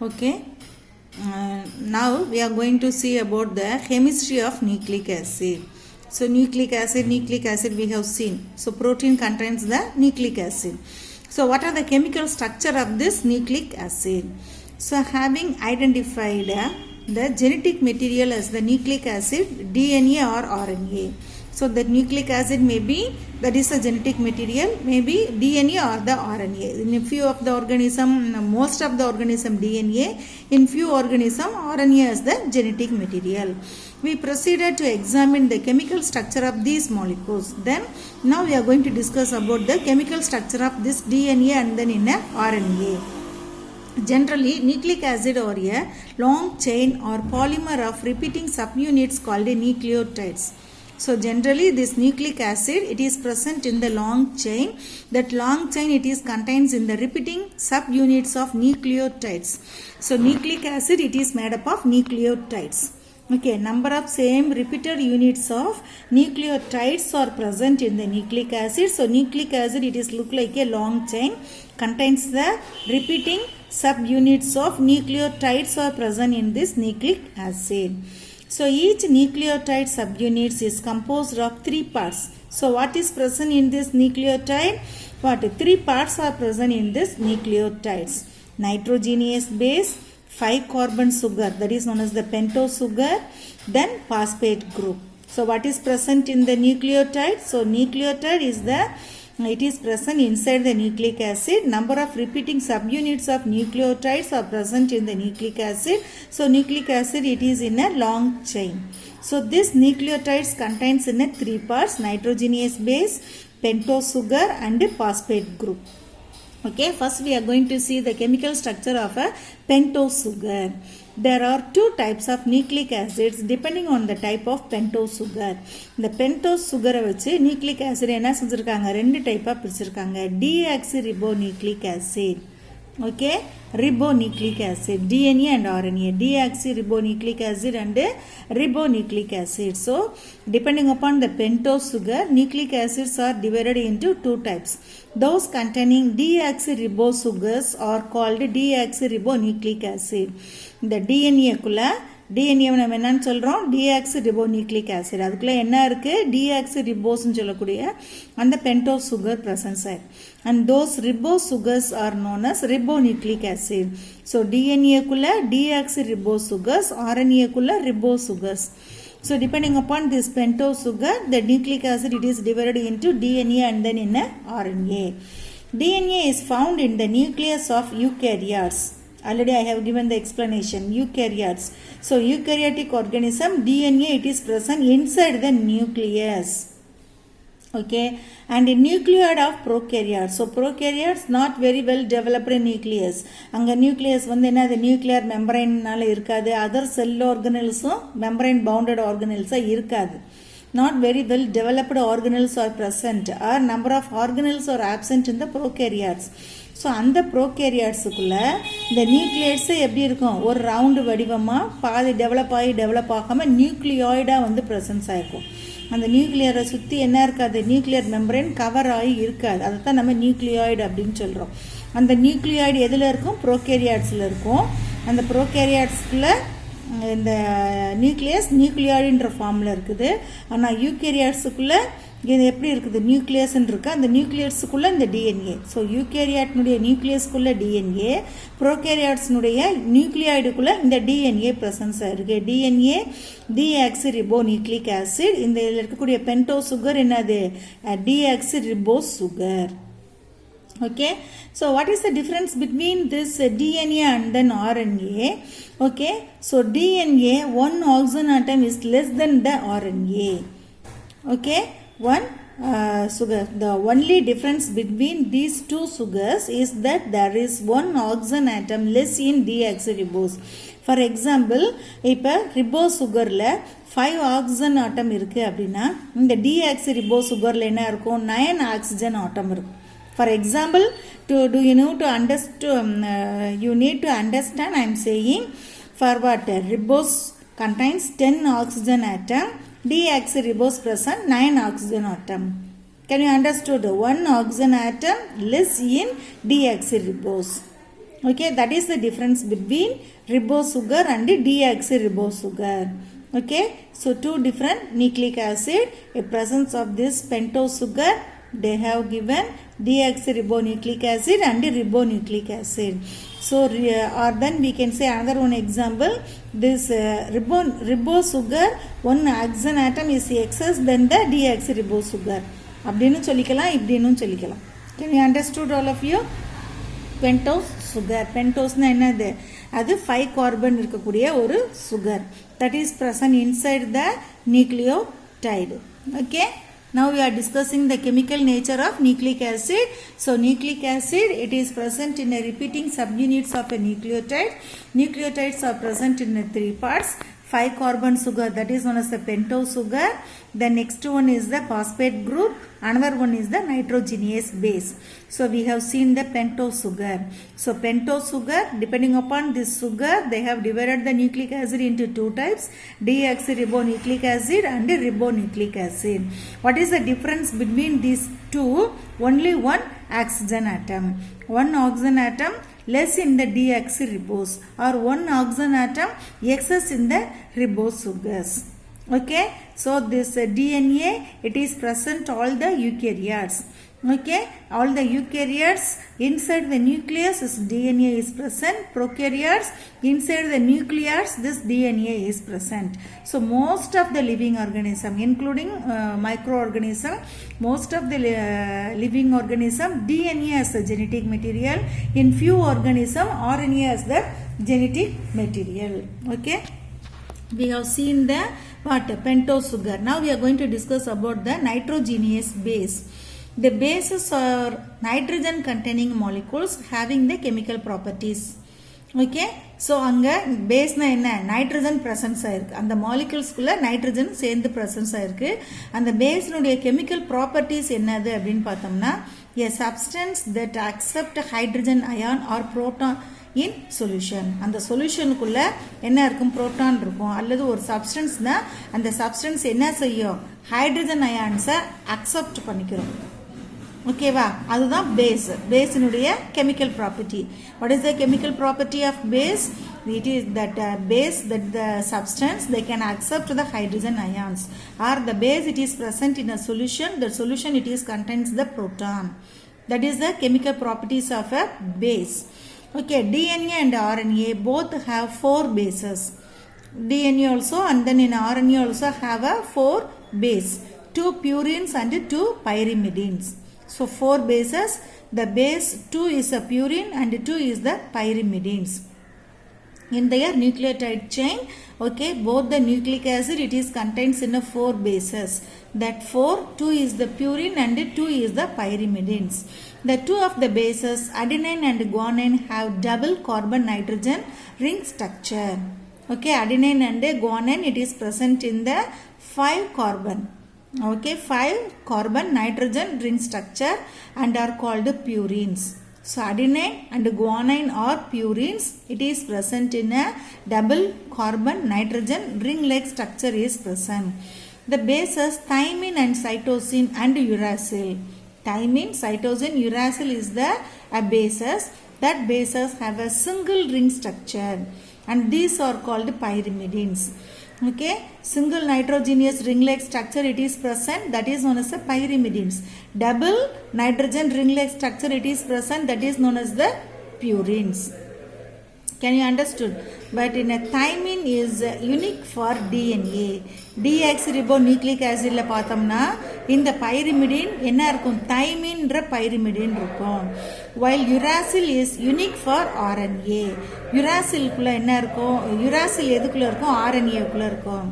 Okay. Now we are going to see about the chemistry of nucleic acid. So nucleic acid we have seen. So protein contains the nucleic acid. So what are the chemical structure of this nucleic acid? So having identified the genetic material as the nucleic acid, DNA or RNA. So the nucleic acid may be, that is a genetic material, may be DNA or the RNA. In a few of the organism, most of the organism DNA, in few organism RNA as the genetic material. We proceeded to examine the chemical structure of these molecules. Then now we are going to discuss about the chemical structure of this DNA and then in a RNA. Generally, nucleic acid are a long chain or polymer of repeating subunits called nucleotides. So generally this nucleic acid, it is present in the long chain. That long chain, it is contains in the repeating subunits of nucleotides. So nucleic acid, it is made up of nucleotides. Okay, number of same repeated units of nucleotides are present in the nucleic acid. So nucleic acid, it is look like a long chain, contains the repeating subunits of nucleotides are present in this nucleic acid. So each nucleotide subunits is composed of 3 parts. So what is present in this nucleotide? What 3 parts are present in this nucleotides? Nitrogenous base, 5 carbon sugar, that is known as the pentose sugar, then phosphate group. So what is present in the nucleotide? So nucleotide is the, it is present inside the nucleic acid. Number of repeating subunits of nucleotides are present in the nucleic acid. So nucleic acid, it is in a long chain. So this nucleotides contains in a 3 parts: nitrogenous base, pentose sugar and phosphate group. Okay, first we are going to see the chemical structure of a pentose sugar. There are 2 types of nucleic acids depending on the type of pentose sugar. The pentose sugar வச்சு nucleic acid என்ன செஞ்சிருக்காங்க, 2 டைப்பா பிரிச்சிருக்காங்க. Deoxyribonucleic acid. Okay, ribonucleic acid, DNA and RNA, deoxyribonucleic acid and ribonucleic acid. So depending upon the pentose sugar, nucleic acids are divided into 2 types. Those containing deoxyribosugars are called deoxyribonucleic acid. The DNA குள்ள DNA நம்ம என்னன்னு சொல்றோம், deoxyribonucleic acid. அதுக்குள்ள என்ன இருக்கு, deoxyribose ன்னு சொல்லக்கூடிய அந்த pentose sugar presence ஆயிருக்கு. And those ribosugars are known as ribonucleic acid. So DNA குள்ள deoxyribosugars, RNA குள்ள ribosugars. So depending upon this pentose sugar, the nucleic acid, it is divided into DNA and then in a RNA. DNA is found in the nucleus of eukaryotes. Already I have given the explanation, eukaryotes. So eukaryotic organism, DNA, it is present inside the nucleus. Okay, and in nucleus of prokaryotes. So prokaryotes not very well developed nucleus. அங்க nucleus வந்து என்ன, அது nuclear membrane நால இருக்காது. Other cell organelles membrane bounded organelles இருக்காது. Not very well developed organelles are present, or number of organelles are absent in the prokaryotes. So அந்த ப்ரோகேரியாட்ஸுக்குள்ள இந்த நியூக்ளியஸே எப்படி இருக்கும், ஒரு ரவுண்டு வடிவமாக பாதி டெவலப் ஆகாமல் நியூக்ளியாய்டாக வந்து ப்ரெசன்ஸ் ஆகிருக்கும். அந்த நியூக்ளியரை சுற்றி என்ன இருக்காது, நியூக்ளியர் மெம்பரேன் கவர் ஆகி இருக்காது. அதை தான் நம்ம நியூக்ளியாய்டு அப்படின்னு சொல்கிறோம். அந்த நியூக்ளியாய்டு எதில் இருக்கும், ப்ரோகேரியாட்ஸில் இருக்கும். அந்த ப்ரோகேரியாட்ஸ்குள்ளே இந்த நியூக்ளியஸ் நியூக்ளியாய்டுன்ற ஃபார்மில் இருக்குது. ஆனால் யூகேரியாட்ஸுக்குள்ளே இது எப்படி இருக்குது, நியூக்ளியஸ்ன்னு இருக்குது. அந்த நியூக்ளியஸுக்குள்ளே இந்த டிஎன்ஏ. ஸோ யூகேரியாட்னுடைய நியூக்ளியஸ்க்குள்ளே டிஎன்ஏ, ப்ரோகேரியாட்ஸினுடைய நியூக்ளியாய்டுக்குள்ளே இந்த டிஎன்ஏ ப்ரெசன்ஸ் ஆகிருக்கு. DNA deoxyribonucleic acid. இந்த இதில் இருக்கக்கூடிய பென்டோஸ் சுகர் என்னது, deoxyribose sugar. Okay, so what is the difference between this DNA and then RNA? Okay, so DNA, one oxygen atom is less than the RNA. Okay, one sugar. The only difference between these 2 sugars is that there is one oxygen atom less in deoxyribose. For example, இப்போ ribose sugarல 5 oxygen atom இருக்கு அப்படின்னா இந்த deoxyribose sugarல என்ன இருக்கும், 9 oxygen atom இருக்கும். For example, you need to understand, I am saying, for what ribose contains 10 oxygen atom, deoxyribose present 9 oxygen atom. Can you understood? One oxygen atom less in deoxyribose. Okay, that is the difference between ribose sugar and deoxyribose sugar. Okay, so two different nucleic acid, a presence of this pentose sugar, they have given deoxyribonucleic acid and ribonucleic acid. So or then we can say another one example, this ribose sugar, one oxygen atom is excess than the deoxyribose sugar. அப்படினு சொல்லிக்கலாம், இப்படினும் சொல்லிக்கலாம். Can you understood all of you? Pentose sugar, pentose என்னது, அது 5 carbon இருக்கக்கூடிய ஒரு sugar, that is present inside the nucleotide. Okay, now we are discussing the chemical nature of nucleic acid. So nucleic acid, it is present in a repeating subunits of a nucleotide. Nucleotides are present in 3 parts. 5 carbon sugar, that is known as the pentose sugar. The next one is the phosphate group, another one is the nitrogenous base. So we have seen the pentose sugar. So pentose sugar, depending upon this sugar, they have divided the nucleic acid into 2 types, deoxyribonucleic acid and ribonucleic acid. What is the difference between these two? Only one oxygen atom. One oxygen atom less in the deoxyribose, or one oxygen atom excess in the ribose sugars. Okay, so this DNA, it is present all the eukaryotes. Okay, all the eukaryotes, inside the nucleus this DNA is present. Prokaryotes, inside the nucleus this DNA is present. So most of the living organism, including microorganism, most of the living organism, DNA as the genetic material. In few organism, RNA as the genetic material. Okay, we have seen the pentose sugar. Now we are going to discuss about the nitrogenous base. The bases are nitrogen containing molecules having the chemical properties. Okay, so அங்க பேஸ்னா என்ன, nitrogen presence ஆயிருக்கு, அந்த மாலிகுல்ஸ்குள்ள nitrogen சேர்ந்து presence ஆயிருக்கு. அந்த பேஸ்னுடைய chemical properties என்னது அப்படின்னு பார்த்தோம்னா, a substance that accept hydrogen ion or proton in solution. அந்த சொல்யூஷனுக்குள்ள என்ன இருக்கும், புரோட்டான் இருக்கும், அல்லது ஒரு சப்ஸ்டன்ஸ் தான், அந்த சப்ஸ்டன்ஸ் என்ன செய்யும், ஹைட்ரஜன் அயான்ஸை அக்செப்ட் பண்ணிக்கிறோம். ஓகேவா, அதுதான் பேஸ். பேஸினுடைய chemical property. What is the chemical property of base? It is that base, that the substance, they can accept the hydrogen ions, or the base, it is present in a solution, the solution it is contains the proton. That is the chemical properties of a base. Okay, DNA and RNA both have 4 bases. DNA also and then in RNA also have a 4 base, 2 purines and 2 pyrimidines. So 4 bases, the base 2 is a purine and 2 is the pyrimidines. In their nucleotide chain, okay, both the nucleic acid, it is contains in a 4 bases. That 4, 2 is the purine and 2 is the pyrimidines. The 2 of the bases, adenine and guanine, have double carbon nitrogen ring structure. Okay, adenine and guanine, it is present in the 5 carbon. Okay, 5 carbon nitrogen ring structure and are called purines. So adenine and guanine are purines. It is present in a double carbon nitrogen ring like structure is present. The bases thymine and cytosine and uracil. Thymine, cytosine, uracil is the bases. That bases have a single ring structure and these are called pyrimidines. Okay, single nitrogenous ring-like structure it is present, that is known as the pyrimidines. Double nitrogen ring-like structure it is present, that is known as the purines. Can you understood? But in a thymine is unique for DNA. Deoxyribonucleic acid la பார்த்தோம்னா இந்த pyrimidine என்ன இருக்கும், thymine pyrimidine இருக்கும். While uracil is unique for RNA. uracil குள்ள என்ன இருக்கும், uracil எதுக்குள்ள இருக்கும், RNA குள்ள இருக்கும்.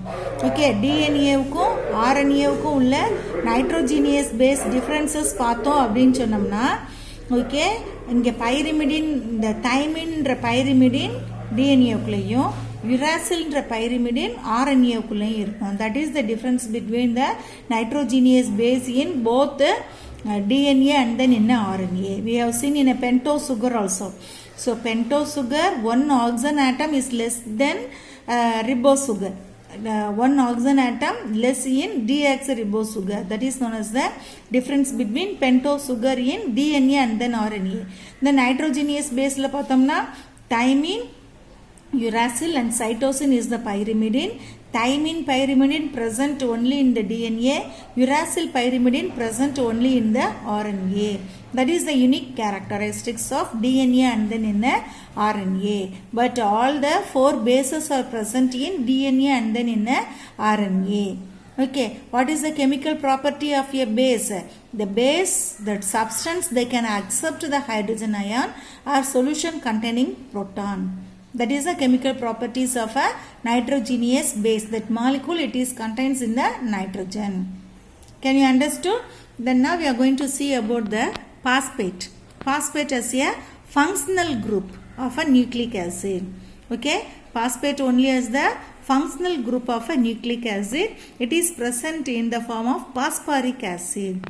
ஓகே, DNA வுக்கும் RNA வுக்கும் உள்ள நைட்ரோஜினியஸ் பேஸ் டிஃபரன்சஸ் பார்த்தோம் அப்படின்னு சொன்னோம்னா, ஓகே, இங்கே பைரிமிடின், இந்த தைமின்ற பைரிமிடின் டிஎன்ஏக்குள்ளேயும் uracilன்ற pyrimidine RNA-க்குள்ளேயும் இருக்கும். That is the difference between the nitrogenous base in both DNA and then in RNA. We have seen in a pentose sugar also. So pentose sugar, one oxygen atom is less than ribose sugar. one oxygen atom less in deoxyribose sugar. That is known as the difference between pentose sugar in DNA and then RNA. The nitrogenous base la pathomna thymine, uracil and cytosine is the pyrimidine. Thymine pyrimidine present only in the DNA, uracil pyrimidine present only in the RNA. That is the unique characteristics of DNA and then in the RNA. But all the 4 bases are present in DNA and then in the RNA. Okay, what is the chemical property of a base? The base, that substance, they can accept the hydrogen ion or solution containing proton. That is the chemical properties of a nitrogenous base. That molecule, it is contains in the nitrogen. Can you understand? Then now we are going to see about the phosphate. Phosphate is a functional group of a nucleic acid. Okay, phosphate only as the functional group of a nucleic acid. It is present in the form of phosphoric acid.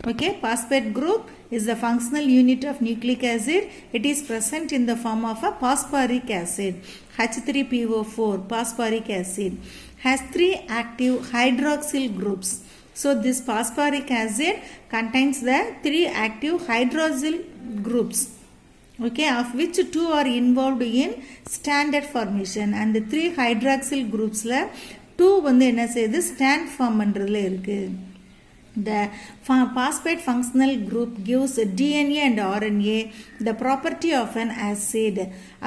Okay, phosphate group is the functional unit of nucleic acid. It is present in the form of a phosphoric acid. H3PO4 phosphoric acid has 3 active hydroxyl groups. So this phosphoric acid contains the 3 active hydroxyl groups. Okay, of which 2 are involved in standard formation, and the 3 hydroxyl groups la 2 வந்து என்ன செய்யுது stand form பண்றதுல இருக்கு. The phosphate functional group gives DNA and RNA the property of an acid.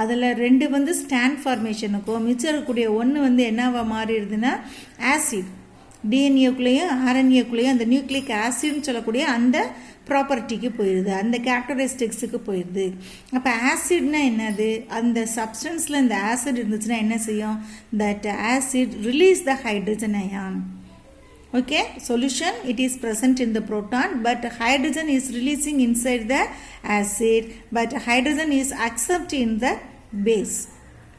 அதில் 2 வந்து stand formationக்கும் மிச்சம் இருக்கக்கூடிய 1 வந்து என்னவா மாறிடுதுன்னா acid. டிஎன்ஏக்குள்ளேயும் ஆர்என்ஏக்குள்ளேயும் அந்த நியூக்ளிக் ஆசிட்னு சொல்லக்கூடிய அந்த ப்ராப்பர்ட்டிக்கு போயிடுது, அந்த கேரக்டரிஸ்டிக்ஸுக்கு போயிடுது. அப்போ ஆசிட்னா என்னது? அந்த சப்ஸ்டன்ஸில் இந்த ஆசிட் இருந்துச்சுன்னா என்ன செய்யும்? That acid release the hydrogen ion. Okay, solution, it is present in the proton, but hydrogen is releasing inside the acid, but hydrogen is accepted in the base.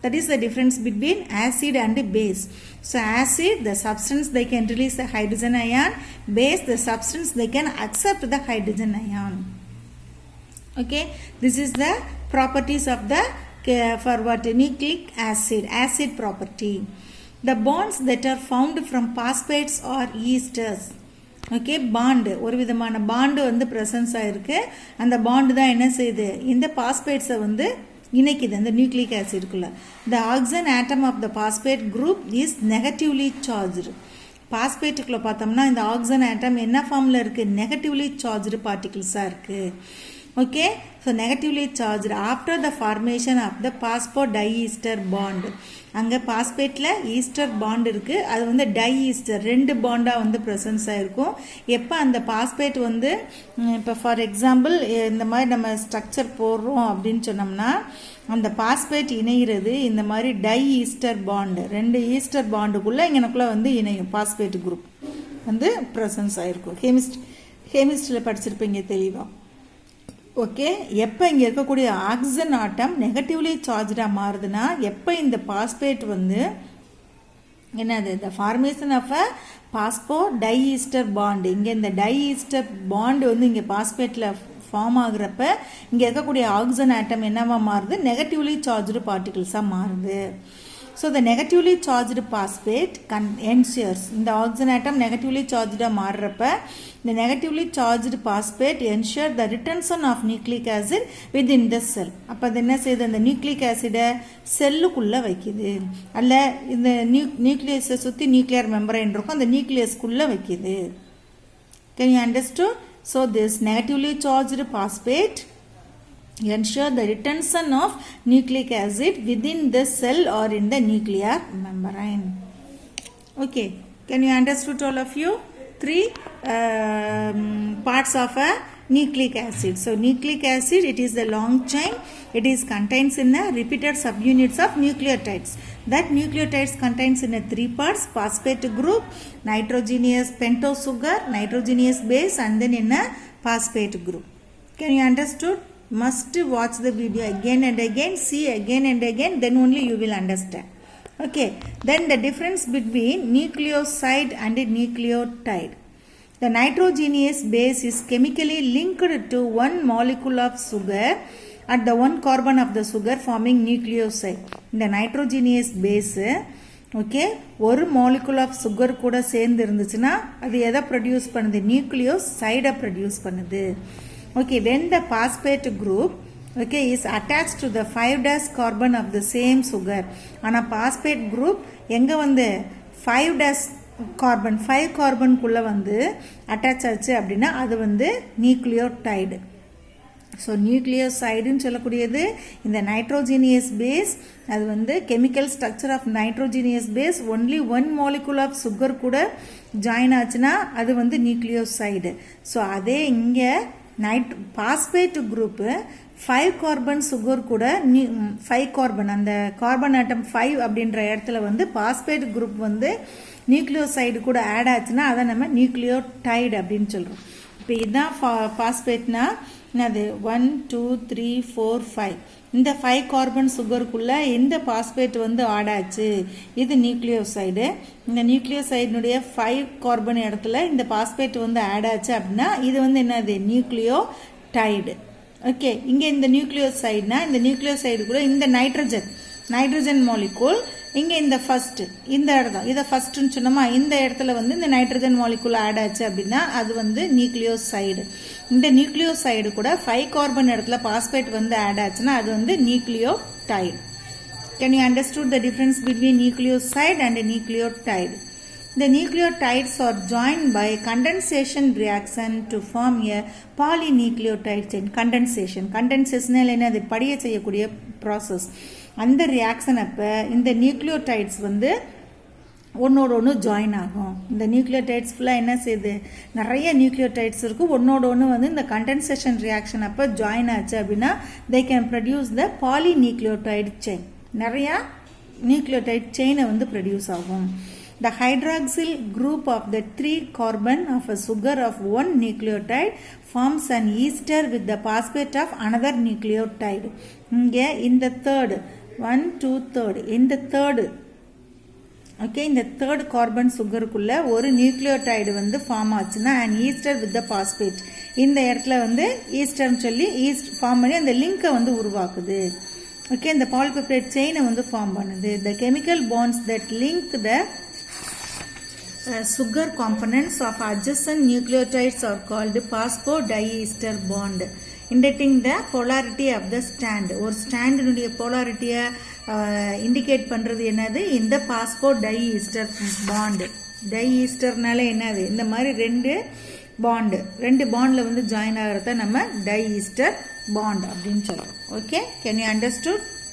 That is the difference between acid and base. So acid, the substance, they can release the hydrogen ion. Base, the substance, they can accept the hydrogen ion. Okay, this is the properties of the for what nucleic acid, acid property. The bonds that are found from phosphates are esters. Okay, bond, ஒரு விதமான bond வந்து presence ஆயிருக்கு. அந்த bond தான் என்ன செய்யுது? இந்த பாஸ்பேட்ஸை வந்து இணைக்குது அந்த nucleic ஆசிட்குள்ள. The oxygen atom of the phosphate group is negatively charged. பாஸ்பேட்டுக்குள்ள பார்த்தோம்னா இந்த ஆக்சிஜன் ஆட்டம் என்ன ஃபார்மில் இருக்குது? நெகட்டிவ்லி சார்ஜ்டு பார்ட்டிகிள்ஸாக இருக்குது. Okay, so negatively charged after the formation of the phosphodiester bond. அங்கே பாஸ்பேட்டில் ஈஸ்டர் பாண்ட் இருக்குது, அது வந்து டை ஈஸ்டர் 2 பாண்டாக வந்து ப்ரெசன்ஸ் ஆகிருக்கும். எப்போ அந்த பாஸ்பேட் வந்து இப்போ ஃபார் எக்ஸாம்பிள் இந்த மாதிரி நம்ம ஸ்ட்ரக்சர் போடுறோம் அப்படின்னு சொன்னோம்னா அந்த பாஸ்பேட் இணைகிறது இந்த மாதிரி டை ஈஸ்டர் பாண்டு, 2 ஈஸ்டர் பாண்டுக்குள்ளே இங்கனக்குள்ளே வந்து இணையும் பாஸ்பேட் குரூப் வந்து ப்ரெசன்ஸ் ஆகிருக்கும். கெமிஸ்ட்ரியில் படிச்சிருப்பீங்க தெளிவாக. ஓகே, எப்போ இங்கே இருக்கக்கூடிய ஆக்சிஜன் ஆட்டம் நெகட்டிவ்லி சார்ஜாக மாறுதுன்னா எப்போ இந்த பாஸ்பேட் வந்து என்னது the formation of a phosphodiester bond. இங்கே இந்த டை ஈஸ்டர் பாண்டு வந்து இங்கே பாஸ்பேட்டில் ஃபார்ம் ஆகுறப்ப இங்கே இருக்கக்கூடிய ஆக்சிஜன் ஆட்டம் என்னவா மாறுது? நெகட்டிவ்லி சார்ஜ்டு பார்ட்டிகிள்ஸாக மாறுது. So the negatively charged phosphate ensures, இந்த oxygen atom negatively charged மாறுறப்ப the negatively charged phosphate ensure the retention of nucleic acid within the cell. அப்போ அது என்ன செய்யுது? அந்த நியூக்ளிக் ஆசிடை செல்லுக்குள்ளே வைக்குது, அல்ல இந்த நியூக்ளியஸை சுற்றி நியூக்ளியர் மெம்பரைன் இருக்கும், அந்த நியூக்ளியஸ்குள்ளே வைக்குது. Can you understand? So this negatively charged phosphate ensure the retention of nucleic acid within the cell or in the nuclear membrane. Okay, can you understood all of you? 3 parts of a nucleic acid. So nucleic acid, it is the long chain. It is contains in a repeated subunits of nucleotides. That nucleotides contains in a 3 parts: phosphate group, nitrogenous pentose sugar, nitrogenous base, and then in a phosphate group. Can you understood? Must watch the video again and again, see again and again, then only you will understand. Okay, then the difference between nucleoside and nucleotide. The nitrogenous base is chemically linked to one molecule of sugar at the one carbon of the sugar, forming nucleoside. The nitrogenous base okay, ஒரு molecule of sugar கூட சேர்ந்து இருந்துச்சுன்னா அது எதை produce பண்ணுது? நியூக்ளியோசைடை produce பண்ணுது. Okay, when the phosphate group is attached to the 5' carbon of the same sugar. ஆனால் phosphate group எங்கே வந்து 5' கார்பன் 5 கார்பனுக்குள்ளே வந்து அட்டாச் ஆச்சு அப்படின்னா அது வந்து நியூக்ளியோடைடு. ஸோ நியூக்ளியோசைடுன்னு சொல்லக்கூடியது இந்த நைட்ரோஜீனியஸ் பேஸ், அது வந்து chemical structure of nitrogenous base only 1 molecule of sugar கூட ஜாயின் ஆச்சுன்னா அது வந்து நியூக்ளியோசைடு. ஸோ அதே இங்கே பாஸ்பேட் குரூப்பு 5 கார்பன் சுகர் கூட 5 கார்பன் அந்த கார்பன் ஆட்டம் 5 அப்படின்ற இடத்துல வந்து பாஸ்பேட் குரூப் வந்து நியூக்ளியோசைடு கூட ஆட் ஆச்சுன்னா அதை நம்ம நியூக்ளியோடைடு அப்படின்னு சொல்கிறோம். இப்போ இதுதான் பாஸ்பேட்னா என்னது 1 2 3 4 5 இந்த 5 கார்பன் சுகருக்குள்ளே இந்த பாஸ்பேட் வந்து ஆட் ஆச்சு, இது நியூக்ளியோசைடு. இந்த நியூக்ளியோசைடுனுடைய 5 கார்பன் இடத்துல இந்த பாஸ்பேட் வந்து ஆட் ஆச்சு அப்படின்னா இது வந்து என்னது நியூக்ளியோடைடு. ஓகே, இங்கே இந்த நியூக்ளியோசைடுனா இந்த நியூக்ளியோசைடு கூட இந்த நைட்ரஜன் மாலிகூல் இங்கே இந்த ஃபஸ்ட்டு இந்த இடம் இதை ஃபஸ்ட்டுன்னு சொன்னோமா, இந்த இடத்துல வந்து இந்த நைட்ரஜன் மாலிகுல் ஆட் ஆச்சு அப்படின்னா அது வந்து நியூக்ளியோசைடு. இந்த நியூக்ளியோசைடு கூட 5 கார்பன் இடத்துல பாஸ்பேட் வந்து ஆட் ஆச்சுன்னா அது வந்து nucleotide. Can you understood the difference between nucleoside and nucleotide? The nucleotides are joined by condensation reaction to form a polynucleotide chain. Condensation என்னது படிய செய்யக்கூடிய ப்ராசஸ். அந்த ரியாக்ஷன் அப்போ இந்த நியூக்ளியோடைட்ஸ் வந்து ஒன்னோட ஒன்று ஜாயின் ஆகும். இந்த நியூக்ளியோடைட்ஸ் ஃபுல்லாக என்ன செய்யுது, நிறைய நியூக்ளியோடைட்ஸ் இருக்கும், ஒன்னோட ஒன்று வந்து இந்த கண்டென்சேஷன் ரியாக்ஷன் அப்போ ஜாயின் ஆச்சு அப்படின்னா they can produce the polynucleotide chain. நிறையா நியூக்ளியோடைட் செயினை வந்து ப்ரொடியூஸ் ஆகும். The hydroxyl group of the 3 carbon of a sugar of one nucleotide forms an ester with the phosphate of another nucleotide. இங்கே இந்த third 1 2 3 இந்த third okay, இந்த third carbon சுகருக்குள்ள ஒரு nucleotide வந்து ஃபார்ம் ஆச்சுன்னா and Easter with the phosphate இந்த இடத்துல வந்து ஈஸ்டர்னு சொல்லி ஃபார்ம் பண்ணி அந்த லிங்கை வந்து உருவாக்குது. ஓகே, இந்த பாலிபெப்டைட் செயினை வந்து ஃபார்ம் பண்ணுது. The chemical bonds that link the sugar components of adjacent nucleotides are called phosphodiester bond, indicating the polarity of the strand. ஒரு ஸ்டாண்டினுடைய போலாரிட்டியை இண்டிகேட் பண்ணுறது என்னது, இந்த பாஸ்போடைஈஸ்டர் பாண்டு. டைஈஸ்டர்னால என்னது, இந்த மாதிரி ரெண்டு பாண்டில் வந்து ஜாயின் ஆகிறத நம்ம டைஈஸ்டர் பாண்ட் அப்படின்னு சொல்கிறோம். Okay, can you understood?